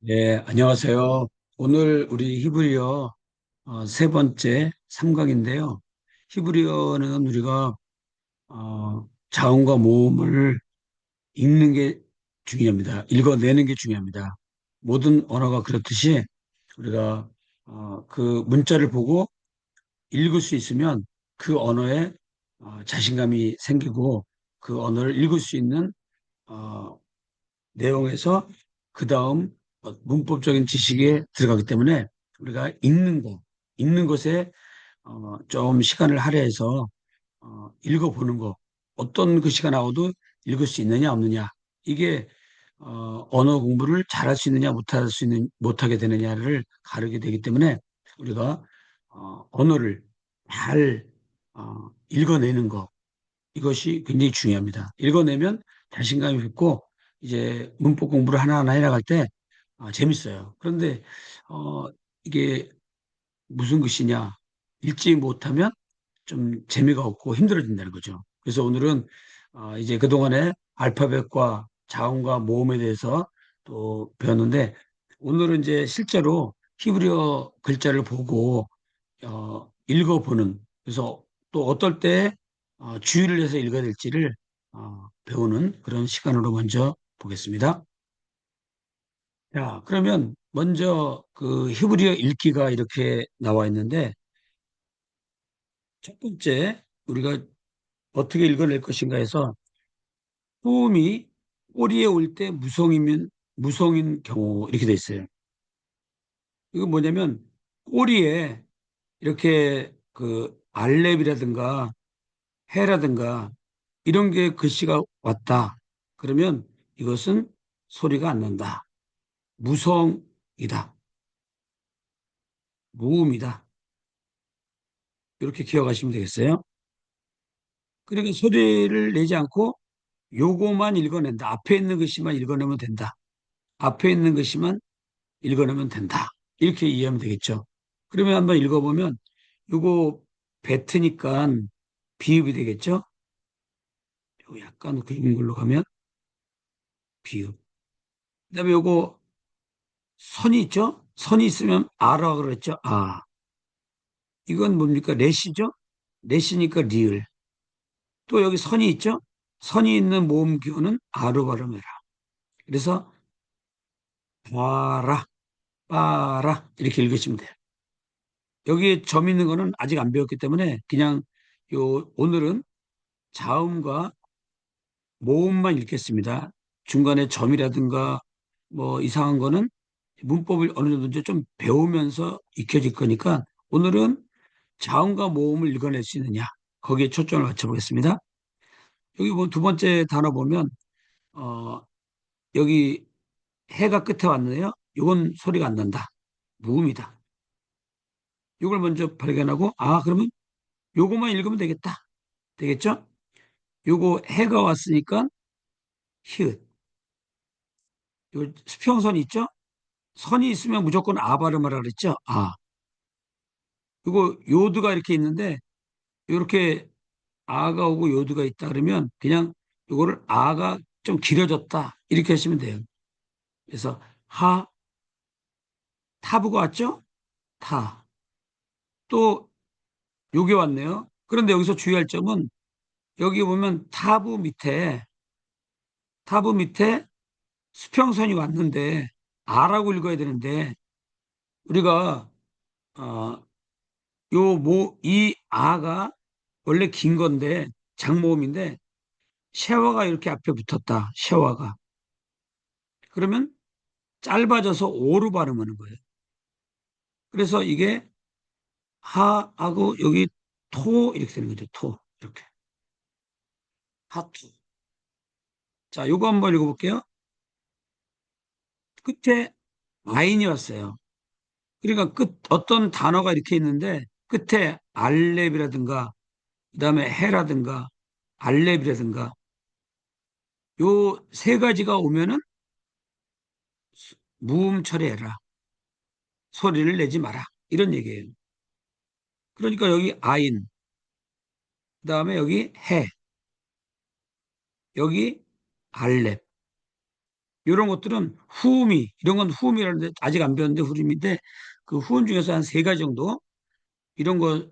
네, 안녕하세요. 오늘 우리 히브리어 세 번째 3강인데요. 히브리어는 우리가 자음과 모음을 읽는 게 중요합니다. 읽어내는 게 중요합니다. 모든 언어가 그렇듯이 우리가 그 문자를 보고 읽을 수 있으면 그 언어에 자신감이 생기고 그 언어를 읽을 수 있는 어, 내용에서 그 다음 문법적인 지식에 들어가기 때문에 우리가 읽는 것에 좀 시간을 할애해서 읽어보는 거, 어떤 글씨가 나와도 읽을 수 있느냐 없느냐, 이게 언어 공부를 잘할 수 있느냐 못하게 되느냐를 가르게 되기 때문에 우리가 언어를 잘 읽어내는 거, 이것이 굉장히 중요합니다. 읽어내면 자신감이 붙고 이제 문법 공부를 하나하나 해나갈 때 재밌어요. 그런데 어, 이게 무슨 글씨냐 읽지 못하면 좀 재미가 없고 힘들어진다는 거죠. 그래서 오늘은 이제 그동안에 알파벳과 자음과 모음에 대해서 또 배웠는데 오늘은 이제 실제로 히브리어 글자를 보고 읽어보는, 그래서 또 어떨 때 주의를 해서 읽어야 될지를 배우는 그런 시간으로 먼저 보겠습니다. 자, 그러면 먼저 그 히브리어 읽기가 이렇게 나와 있는데 첫 번째 우리가 어떻게 읽어낼 것인가 해서 소음이 꼬리에 올 때 무성인 경우 이렇게 돼 있어요. 이거 뭐냐면 꼬리에 이렇게 그 알렙이라든가 해라든가 이런 게 글씨가 왔다. 그러면 이것은 소리가 안 난다. 무성이다. 무음이다. 이렇게 기억하시면 되겠어요. 그러니까 소리를 내지 않고 요거만 읽어낸다. 앞에 있는 글씨만 읽어내면 된다. 앞에 있는 글씨만 읽어내면 된다. 이렇게 이해하면 되겠죠. 그러면 한번 읽어보면 요거 뱉으니까 비읍이 되겠죠. 요거 약간 굵은 걸로 가면 비읍. 그다음에 요거 선이 있죠? 선이 있으면 아라 그랬죠? 아. 이건 뭡니까? 렛이죠? 렛이니까 리을. 또 여기 선이 있죠? 선이 있는 모음 기호는 아로 발음해라. 그래서 봐라, 빠라 이렇게 읽으시면 돼요. 여기에 점 있는 거는 아직 안 배웠기 때문에 그냥 오늘은 자음과 모음만 읽겠습니다. 중간에 점이라든가 뭐 이상한 거는 문법을 어느 정도 이제 좀 배우면서 익혀질 거니까 오늘은 자음과 모음을 읽어낼 수 있느냐, 거기에 초점을 맞춰보겠습니다. 여기 뭐 두 번째 단어 보면 어, 여기 해가 끝에 왔네요. 이건 소리가 안 난다. 무음이다. 이걸 먼저 발견하고 그러면 요거만 읽으면 되겠다. 되겠죠? 요거 해가 왔으니까 히읗. 요 수평선 있죠? 선이 있으면 무조건 아 발음하라 그랬죠? 아. 이거 요드가 이렇게 있는데 이렇게 아가 오고 요드가 있다 그러면 그냥 이거를 아가 좀 길어졌다 이렇게 하시면 돼요. 그래서 타부가 왔죠? 타. 또 요게 왔네요. 그런데 여기서 주의할 점은 여기 보면 타부 밑에 수평선이 왔는데 아라고 읽어야 되는데 우리가 어, 이 아가 원래 긴 건데 장모음인데 샤워가 이렇게 앞에 붙었다. 샤워가. 그러면 짧아져서 오로 발음하는 거예요. 그래서 이게 하하고 여기 토 이렇게 되는 거죠. 토 이렇게 하투. 자, 요거 한번 읽어볼게요. 끝에 아인이 왔어요. 그러니까 어떤 단어가 이렇게 있는데 끝에 알렙이라든가 그다음에 해라든가 알렙이라든가 요 세 가지가 오면은 무음 처리해라. 소리를 내지 마라. 이런 얘기예요. 그러니까 여기 아인, 그다음에 여기 해, 여기 알렙. 이런 것들은 후음이, 이런 건 후음이라는데 아직 안 배웠는데 후음인데 그 후음 중에서 한 세 가지 정도 이런 거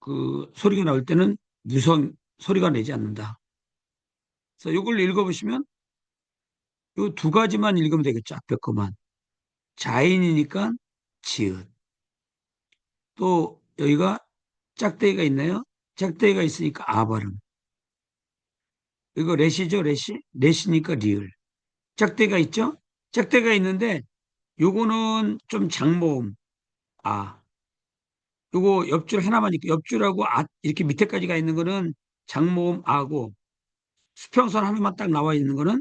그 소리가 나올 때는 무성 소리가 내지 않는다. 그래서 이걸 읽어보시면 이 두 가지만 읽으면 되겠죠. 앞에 것만. 자인이니까 지읒. 또 여기가 짝대기가 있나요? 짝대기가 있으니까 아 발음. 이거 렛이죠, 렛이? 렛이니까 리을. 짝대기가 있죠? 짝대기가 있는데 요거는 좀 장모음 아. 요거 옆줄 하나만 있고 옆줄하고 아 이렇게 밑에까지 가 있는 거는 장모음 아고 수평선 하나만 딱 나와 있는 거는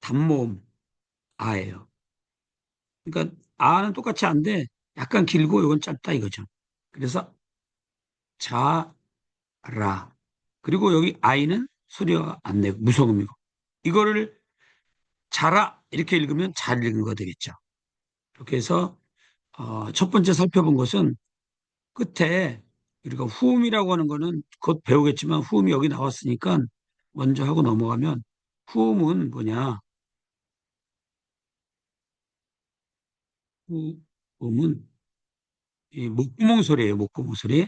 단모음 아예요. 그러니까 아는 똑같이 안돼 약간 길고 요건 짧다 이거죠. 그래서 자, 라. 그리고 여기 아이는 소리가 안 내고 무성음이고 이거를 자라 이렇게 읽으면 잘 읽은 거 되겠죠. 이렇게 해서 첫 번째 살펴본 것은 끝에 우리가 후음이라고 하는 거는 곧 배우겠지만 후음이 여기 나왔으니까 먼저 하고 넘어가면 후음은 뭐냐? 후음은 이 목구멍 소리예요. 목구멍 소리.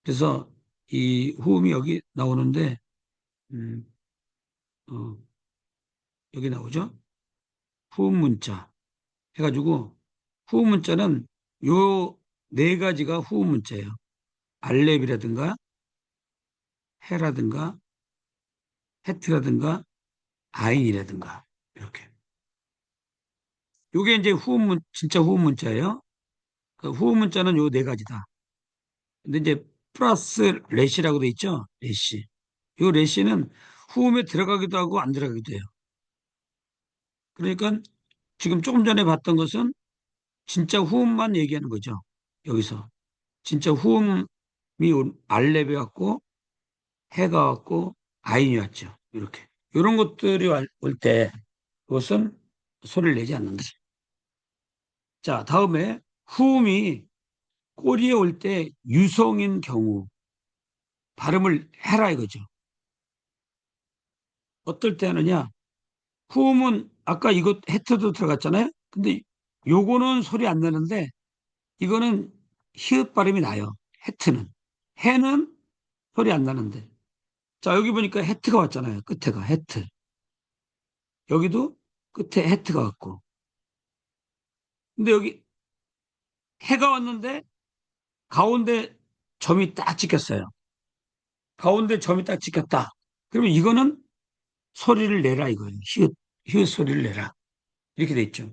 그래서 이 후음이 여기 나오는데 음, 어, 여기 나오죠? 후음 문자 해가지고 후음 문자는 요 네 가지가 후음 문자예요. 알렙이라든가 해라든가 해트라든가 아인이라든가 이렇게. 요게 이제 진짜 후음 문자예요. 그 후음 문자는 요 네 가지다. 근데 이제 플러스 렛이라고 돼 있죠? 렛이. 요 렛이는 후음에 들어가기도 하고 안 들어가기도 해요. 그러니까 지금 조금 전에 봤던 것은 진짜 후음만 얘기하는 거죠. 여기서. 진짜 후음이 알렙이 왔고 해가 왔고 아인이 왔죠. 이렇게. 이런 것들이 올 때 그것은 소리를 내지 않는다. 자, 다음에 후음이 꼬리에 올 때 유성인 경우 발음을 해라 이거죠. 어떨 때 하느냐? 후음은 아까 이것 해트도 들어갔잖아요. 근데 요거는 소리 안 나는데 이거는 히읗 발음이 나요. 해트는. 해는 소리 안 나는데. 자, 여기 보니까 해트가 왔잖아요. 끝에가 해트. 여기도 끝에 해트가 왔고. 근데 여기 해가 왔는데 가운데 점이 딱 찍혔어요. 가운데 점이 딱 찍혔다. 그러면 이거는 소리를 내라 이거예요. 히읗 소리를 내라. 이렇게 돼 있죠.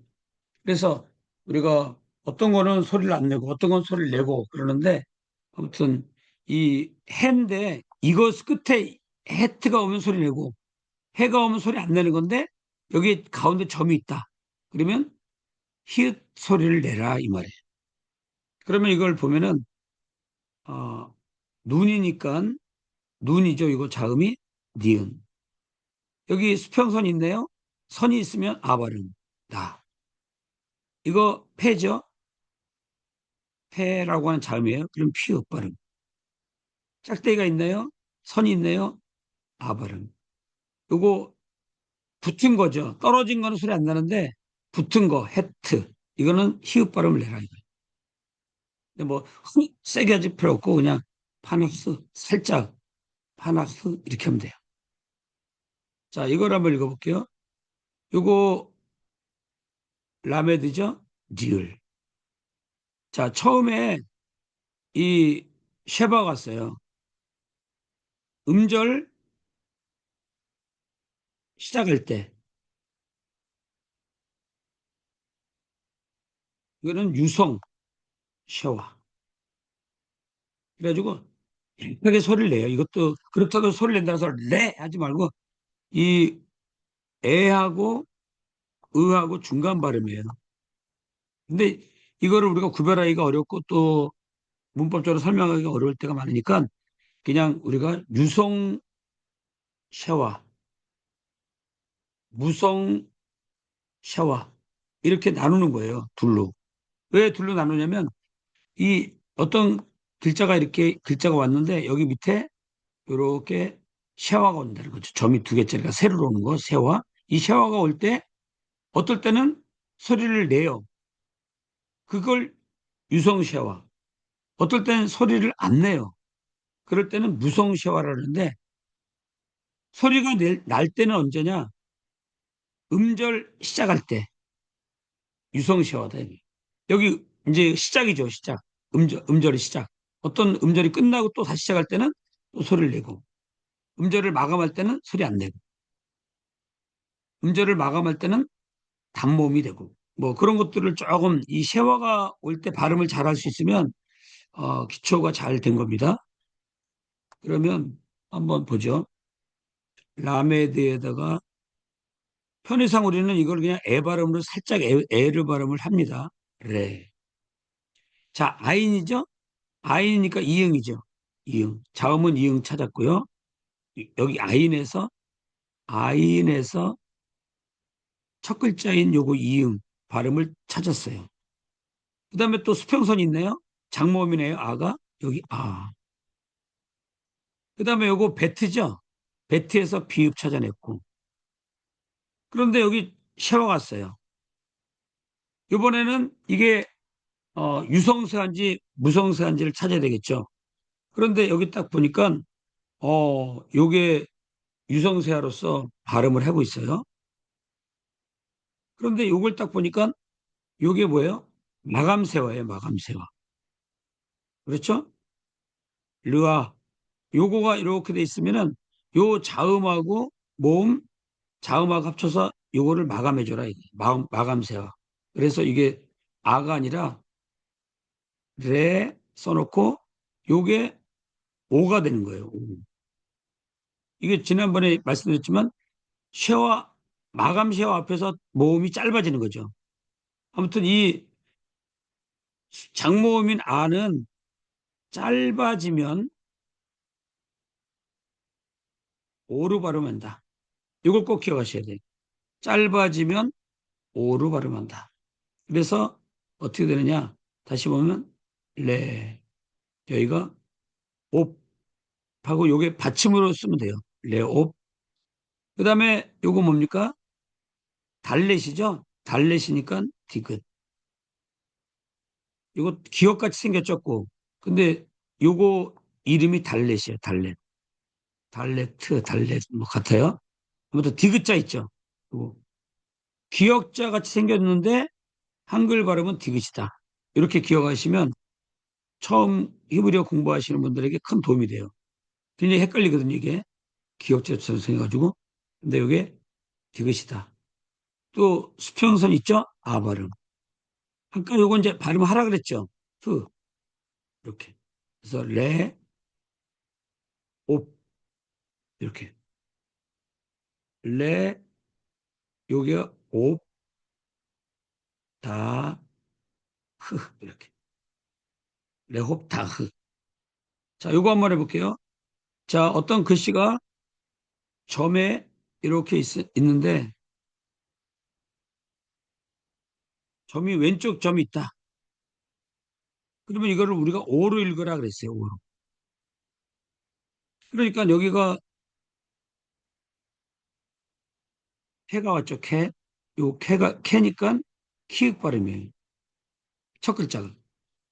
그래서 우리가 어떤 거는 소리를 안 내고 어떤 건 소리를 내고 그러는데 아무튼 이 해인데 이것 끝에 해트가 오면 소리 내고 해가 오면 소리 안 내는 건데 여기 가운데 점이 있다. 그러면 히읗 소리를 내라 이 말이에요. 그러면 이걸 보면은 어, 눈이니까 눈이죠. 이거 자음이 니은. 여기 수평선이 있네요. 선이 있으면 아 발음 나. 이거 패죠. 패라고 하는 자음이에요. 그럼 피읍 발음. 짝대기가 있나요? 선이 있네요. 아 발음. 요거 붙은 거죠. 떨어진 거는 소리 안 나는데 붙은 거 해트. 이거는 히읗 발음을 내라 이거예요. 근데 뭐 세게 하지 필요 없고 그냥 파낙스 살짝 파낙스 이렇게 하면 돼요. 자, 이걸 한번 읽어볼게요. 요거 라메드죠? 리을. 자, 처음에 이 쉐바 갔어요. 음절 시작할 때 이거는 유성 쉐와. 그래가지고 크게 소리를 내요. 이것도 그렇다고 소리를 낸다고 해서 내 하지 말고 이 애하고 의하고 중간 발음이에요. 근데 이거를 우리가 구별하기가 어렵고 또 문법적으로 설명하기가 어려울 때가 많으니까 그냥 우리가 유성 쉐와, 무성 쉐와 이렇게 나누는 거예요. 둘로. 왜 둘로 나누냐면 이 어떤 글자가 이렇게 글자가 왔는데 여기 밑에 이렇게 세화가 온다는 거죠. 점이 두 개짜리가 세로로 오는 거 세화. 이 샤워가 올 때 어떨 때는 소리를 내요. 그걸 유성 샤워. 어떨 때는 소리를 안 내요. 그럴 때는 무성 샤워라 그러는데 소리가 날 때는 언제냐? 음절 시작할 때 유성 샤워다. 여기 이제 시작이죠, 시작. 음절의 시작. 어떤 음절이 끝나고 또 다시 시작할 때는 또 소리를 내고, 음절을 마감할 때는 소리 안 내고, 음절을 마감할 때는 단모음이 되고, 뭐 그런 것들을 조금 이 쉐와가 올 때 발음을 잘 할 수 있으면 기초가 잘 된 겁니다. 그러면 한번 보죠. 라메드에다가 편의상 우리는 이걸 그냥 에 발음으로 살짝 에를 발음을 합니다. 레. 자, 아인이죠? 아인이니까 이응이죠. 이응. 자음은 이응 찾았고요. 여기 아인에서 첫 글자인 요거 이응 발음을 찾았어요. 그 다음에 또 수평선이 있네요. 장모음이네요. 아가. 여기 아. 그 다음에 요거 베트죠. 베트에서 비읍 찾아냈고. 그런데 여기 샤워 갔어요. 이번에는 이게 유성세한지 무성세한지를 찾아야 되겠죠. 그런데 여기 딱 보니까 요게 유성세아로서 발음을 하고 있어요. 그런데 요걸 딱 보니까 요게 뭐예요? 마감세화예요, 마감세화. 그렇죠? 르아. 요거가 이렇게 돼 있으면은 요 자음하고 모음, 자음하고 합쳐서 요거를 마감해줘라. 이게. 마감세화. 그래서 이게 아가 아니라 레 써놓고 요게 오가 되는 거예요. 오. 이게 지난번에 말씀드렸지만 쉐와 마감 쉐와 앞에서 모음이 짧아지는 거죠. 아무튼 이 장모음인 아는 짧아지면 오로 발음한다. 이걸 꼭 기억하셔야 돼요. 짧아지면 오로 발음한다. 그래서 어떻게 되느냐? 다시 보면 레 여기가 옵하고 요게 받침으로 쓰면 돼요. 레옵. 그다음에 요거 뭡니까? 달렛이죠? 달렛이니까 디귿. 이거 기억같이 생겼죠? 근데 요거 이름이 달렛이에요. 달렛. 달레트, 달렛 뭐 같아요. 아무튼 디귿자 있죠? 요거. 기억자 같이 생겼는데 한글 발음은 디귿이다. 이렇게 기억하시면 처음 히브리어 공부하시는 분들에게 큰 도움이 돼요. 굉장히 헷갈리거든요, 이게. 기억자처럼 생겨가지고. 근데 이게 디귿이다. 또 수평선 있죠? 아 발음. 아까 요거 이제 발음하라 그랬죠? 흐. 이렇게. 그래서 레, 옵. 이렇게. 레, 요게 옵, 다, 흐. 이렇게. 레홉, 다, 흐. 자, 요거 한번 해볼게요. 자, 어떤 글씨가 점에 이렇게 있는데, 점이 왼쪽 점이 있다. 그러면 이거를 우리가 오로 읽으라 그랬어요, 오로. 그러니까 여기가 캐가 왔죠, 캐. 요 캐니까 키읔 발음이에요. 첫 글자가.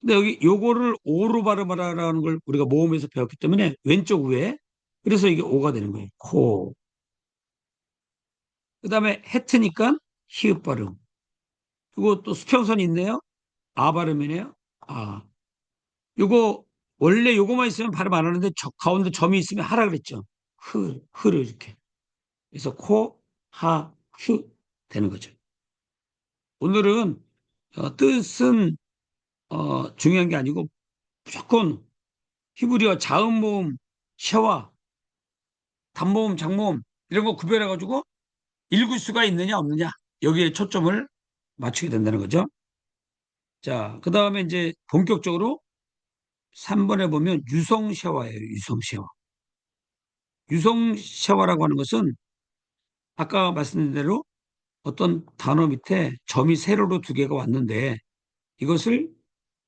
근데 여기 요거를 오로 발음하라는 걸 우리가 모음에서 배웠기 때문에 왼쪽 위에 그래서 이게 오가 되는 거예요. 코. 그 다음에 해트니까 히읗 발음. 그리고 또 수평선이 있네요. 아 발음이네요. 아. 요거 원래 요거만 있으면 발음 안 하는데 가운데 점이 있으면 하라 그랬죠. 흐를 이렇게. 그래서 코, 하, 흐 되는 거죠. 오늘은 뜻은 중요한 게 아니고 무조건 히브리어 자음 모음, 셰와, 단모음, 장모음 이런 거 구별해 가지고 읽을 수가 있느냐 없느냐 여기에 초점을 맞추게 된다는 거죠. 자, 그 다음에 이제 본격적으로 3번에 보면 유성 셰와예요. 유성 셰와. 유성 셰와라고 하는 것은 아까 말씀드린 대로 어떤 단어 밑에 점이 세로로 두 개가 왔는데 이것을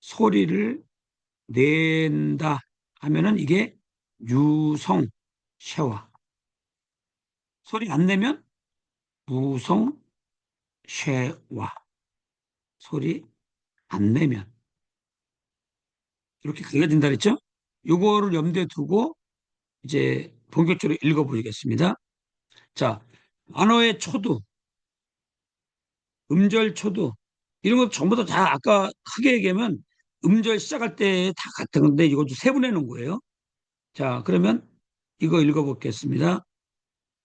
소리를 낸다 하면은 이게 유성 셰와. 소리 안 내면 부성 쉐와 소리 안 내면 이렇게 갈라진다 그랬죠? 요거를 염두에 두고 이제 본격적으로 읽어보겠습니다. 자, 단어의 초두, 음절 초두 이런 거 전부 다 아까 크게 얘기하면 음절 시작할 때 다 같은 건데 이것도 세분해 놓은 거예요. 자, 그러면 이거 읽어보겠습니다.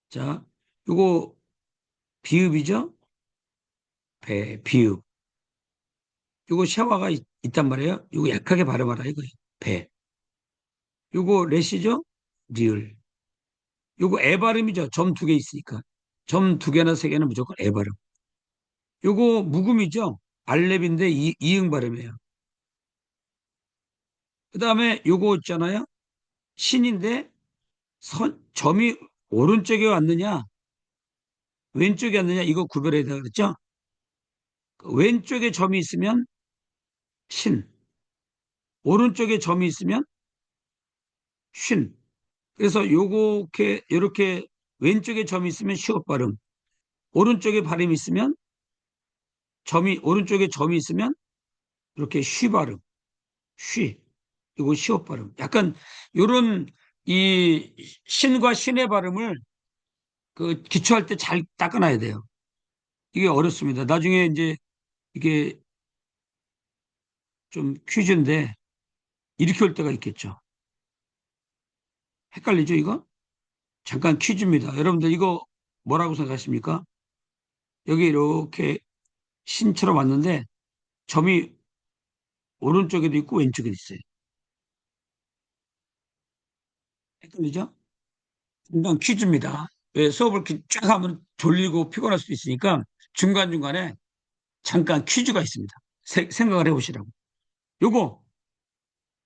자, 요거 비읍이죠? 배, 비읍. 요거 샤와가 있단 말이에요. 요거 약하게 발음하라 이거예요. 배. 요거 렛이죠? 리을. 요거 애 발음이죠. 점 두 개 있으니까. 점 두 개나 세 개는 무조건 애 발음. 요거 묵음이죠. 알렙인데 이응 발음이에요. 그 다음에 요거 있잖아요. 신인데 점이 오른쪽에 왔느냐, 왼쪽에 왔느냐, 이거 구별해야 되다 그랬죠? 그 왼쪽에 점이 있으면 신, 오른쪽에 점이 있으면 쉰. 그래서 요렇게 왼쪽에 점이 있으면 시옷 발음, 오른쪽에 발음이 있으면 오른쪽에 점이 있으면 이렇게 쉬 발음, 쉬. 이거 시옷 발음. 약간 요런 이 신과 신의 발음을 그 기초할 때 잘 닦아놔야 돼요. 이게 어렵습니다. 나중에 이제 이게 좀 퀴즈인데 이렇게 올 때가 있겠죠. 헷갈리죠, 이거? 잠깐 퀴즈입니다. 여러분들 이거 뭐라고 생각하십니까? 여기 이렇게 신처럼 왔는데 점이 오른쪽에도 있고 왼쪽에도 있어요. 헷갈리죠? 잠깐 퀴즈입니다. 왜 수업을 이렇게 쫙 하면 졸리고 피곤할 수도 있으니까 중간중간에 잠깐 퀴즈가 있습니다. 생각을 해보시라고. 요거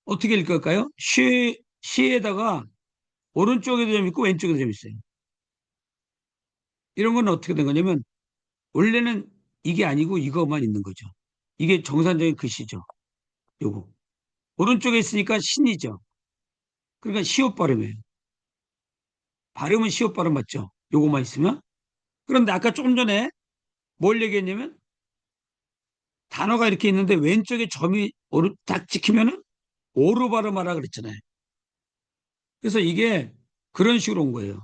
어떻게 읽을까요? 시에다가 오른쪽에도 점 있고 왼쪽에도 점 있어요. 이런 건 어떻게 된 거냐면 원래는 이게 아니고 이거만 있는 거죠. 이게 정상적인 글씨죠. 요거. 오른쪽에 있으니까 신이죠. 그러니까 시옷 발음이에요. 발음은 시옷 발음 맞죠? 요거만 있으면. 그런데 아까 조금 전에 뭘 얘기했냐면 단어가 이렇게 있는데 왼쪽에 점이 딱 찍히면은 오로 발음하라 그랬잖아요. 그래서 이게 그런 식으로 온 거예요.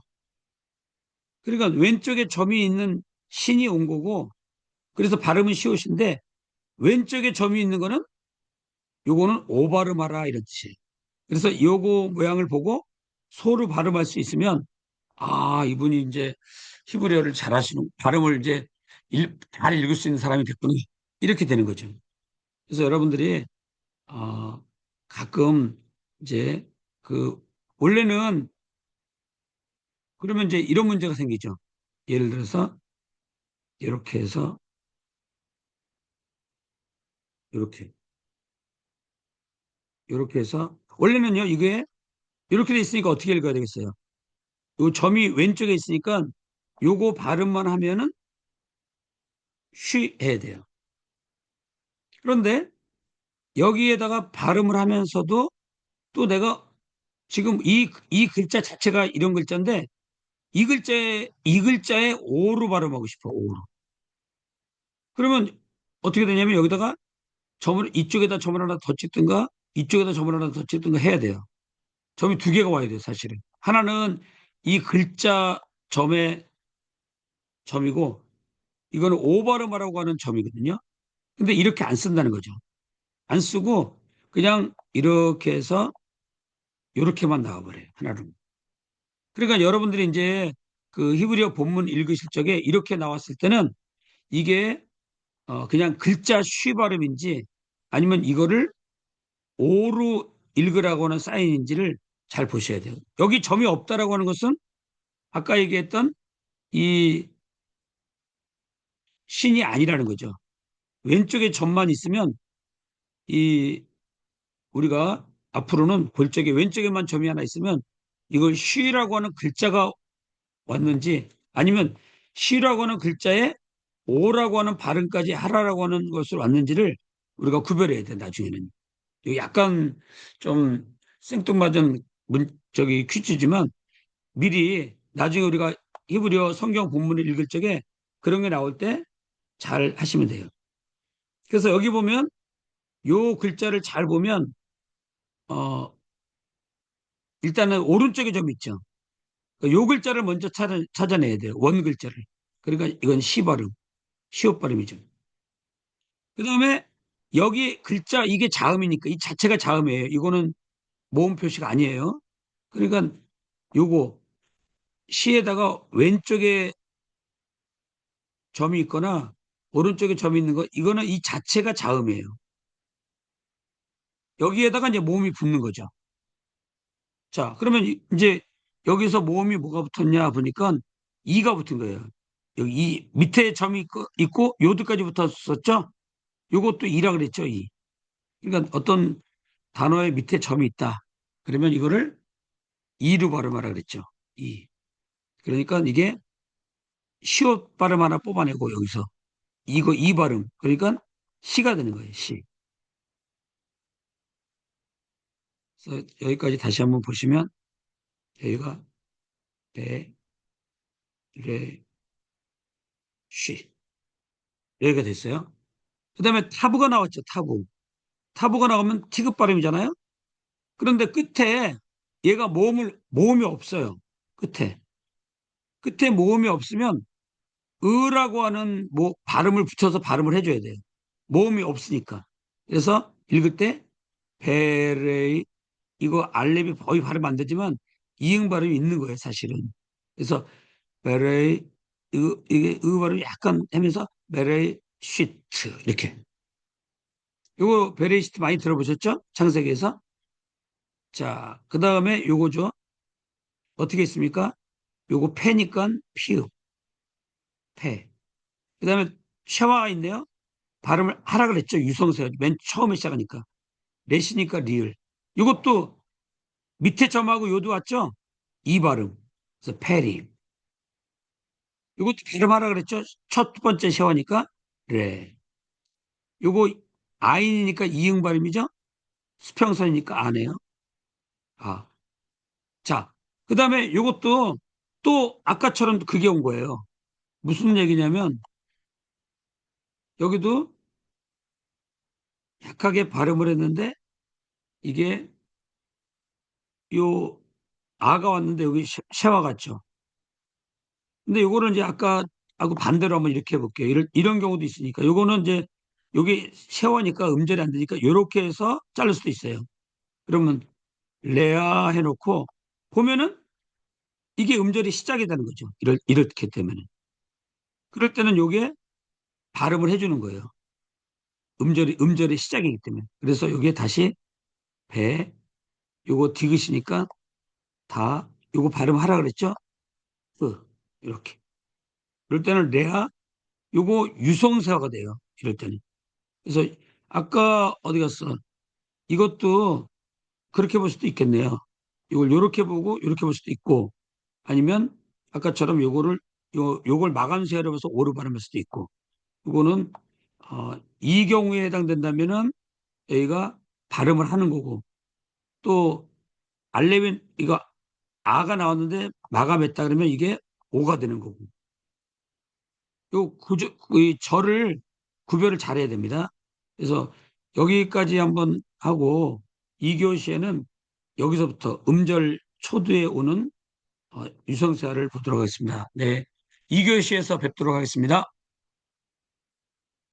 그러니까 왼쪽에 점이 있는 신이 온 거고 그래서 발음은 시옷인데 왼쪽에 점이 있는 거는 요거는 오 발음하라 이런 뜻이에요. 그래서 요거 모양을 보고 소를 발음할 수 있으면 아 이분이 이제 히브리어를 잘하시는 발음을 이제 잘 읽을 수 있는 사람이 됐구나 이렇게 되는 거죠. 그래서 여러분들이 어, 가끔 이제 그 원래는 그러면 이제 이런 문제가 생기죠. 예를 들어서 이렇게 해서 이렇게 이렇게 해서 원래는요 이게 이렇게 돼 있으니까 어떻게 읽어야 되겠어요? 요 점이 왼쪽에 있으니까 요거 발음만 하면은 쉬 해야 돼요. 그런데 여기에다가 발음을 하면서도 또 내가 지금 이 글자 자체가 이런 글자인데 이 글자에 오로 발음하고 싶어, 오로. 그러면 어떻게 되냐면 여기다가 이쪽에다 점을 하나 더 찍든가 이쪽에다 점을 하나 더 찍든가 해야 돼요. 점이 두 개가 와야 돼요, 사실은. 하나는 이 글자 점의 점이고 이거는 오 발음하라고 하는 점이거든요. 근데 이렇게 안 쓴다는 거죠. 안 쓰고 그냥 이렇게 해서 이렇게만 나와버려요. 하나로. 그러니까 여러분들이 이제 그 히브리어 본문 읽으실 적에 이렇게 나왔을 때는 이게 그냥 글자 쉬 발음인지 아니면 이거를 오로 읽으라고 하는 사인인지를 잘 보셔야 돼요. 여기 점이 없다라고 하는 것은 아까 얘기했던 이 신이 아니라는 거죠. 왼쪽에 점만 있으면 이 우리가 앞으로는 볼 적에 왼쪽에만 점이 하나 있으면 이걸 쉬라고 하는 글자가 왔는지 아니면 쉬라고 하는 글자에 오라고 하는 발음까지 하라라고 하는 것을 왔는지를 우리가 구별해야 돼, 나중에는. 이거 약간 좀 생뚱맞은 퀴즈지만 미리 나중에 우리가 히브리어 성경 본문을 읽을 적에 그런 게 나올 때 잘 하시면 돼요. 그래서 여기 보면 요 글자를 잘 보면 어 일단은 오른쪽에 좀 있죠. 요 글자를 먼저 찾아내야 돼요. 원 글자를. 그러니까 이건 시 발음, 시옷 발음이죠. 그다음에 여기 글자 이게 자음이니까 이 자체가 자음이에요. 이거는 모음 표시가 아니에요. 그러니까 요거 시에다가 왼쪽에 점이 있거나 오른쪽에 점이 있는 거 이거는 이 자체가 자음이에요. 여기에다가 이제 모음이 붙는 거죠. 자, 그러면 이제 여기서 모음이 뭐가 붙었냐 보니까 이가 붙은 거예요. 여기 이 밑에 점이 있고 요드까지 붙었었죠? 요것도 이라 그랬죠, 이. 그러니까 어떤 단어의 밑에 점이 있다. 그러면 이거를 이로 발음하라 그랬죠. 이. 그러니까 이게 시옷 발음 하나 뽑아내고 여기서 이거 이 발음. 그러니까 시가 되는 거예요, 시. 그래서 여기까지 다시 한번 보시면 여기가 배, 레, 쉬. 여기가 됐어요. 그 다음에 타부가 나왔죠, 타부. 타부가 나오면 티귿 발음이잖아요. 그런데 끝에 얘가 모음이 없어요. 끝에. 끝에 모음이 없으면 으라고 하는 뭐 발음을 붙여서 발음을 해줘야 돼요. 모음이 없으니까. 그래서 읽을 때 베레이 이거 알렙이 거의 발음 안 되지만 이응 발음이 있는 거예요, 사실은. 그래서 베레이 이게 으 발음이 약간 하면서 베레이 쉬트 이렇게. 요거 베레이 쉬트 많이 들어보셨죠? 창세기에서. 자, 그 다음에 요거죠. 어떻게 있습니까? 요거 패니까 피읍, 패. 그 다음에 샤와가 있네요. 발음을 하라 그랬죠. 유성세요. 맨 처음에 시작하니까. 레시니까 리을. 이것도 밑에 점하고 요도 왔죠? 이 발음. 그래서 페리. 이것도 발음하라 그랬죠? 첫 번째 샤워니까 레. 요거 아인이니까 이응 발음이죠? 수평선이니까 아네요. 아. 자, 그 다음에 요것도 또 아까처럼 그게 온 거예요. 무슨 얘기냐면 여기도 약하게 발음을 했는데 이게 요 아가 왔는데 여기 샤와 같죠. 근데 요거는 이제 아까 하고 반대로 한번 이렇게 해볼게요. 이런 경우도 있으니까 요거는 이제 요게 샤와니까 음절이 안 되니까 요렇게 해서 자를 수도 있어요. 그러면 레아 해놓고 보면은 이게 음절이 시작이 되는 거죠. 이렇게 되면은 그럴 때는 요게 발음을 해주는 거예요. 음절이 시작이기 때문에 그래서 요게 다시 배 요거 디귿이니까 다 요거 발음하라 그랬죠? 이렇게. 이럴 때는 레아 요거 유성사가 돼요. 이럴 때는. 그래서 아까 어디 갔어? 이것도 그렇게 볼 수도 있겠네요. 이걸 요렇게 보고 요렇게 볼 수도 있고 아니면 아까처럼 요걸 마감세열로 해서 오로 발음할 수도 있고 이거는 이 경우에 해당된다면은 여기가 발음을 하는 거고 또 알레빈 이거 아가 나왔는데 마감했다 그러면 이게 오가 되는 거고 이 절을 구별을 잘해야 됩니다. 그래서 여기까지 한번 하고 2교시에는 여기서부터 음절 초두에 오는 유성사를 보도록 하겠습니다. 네. 2교시에서 뵙도록 하겠습니다.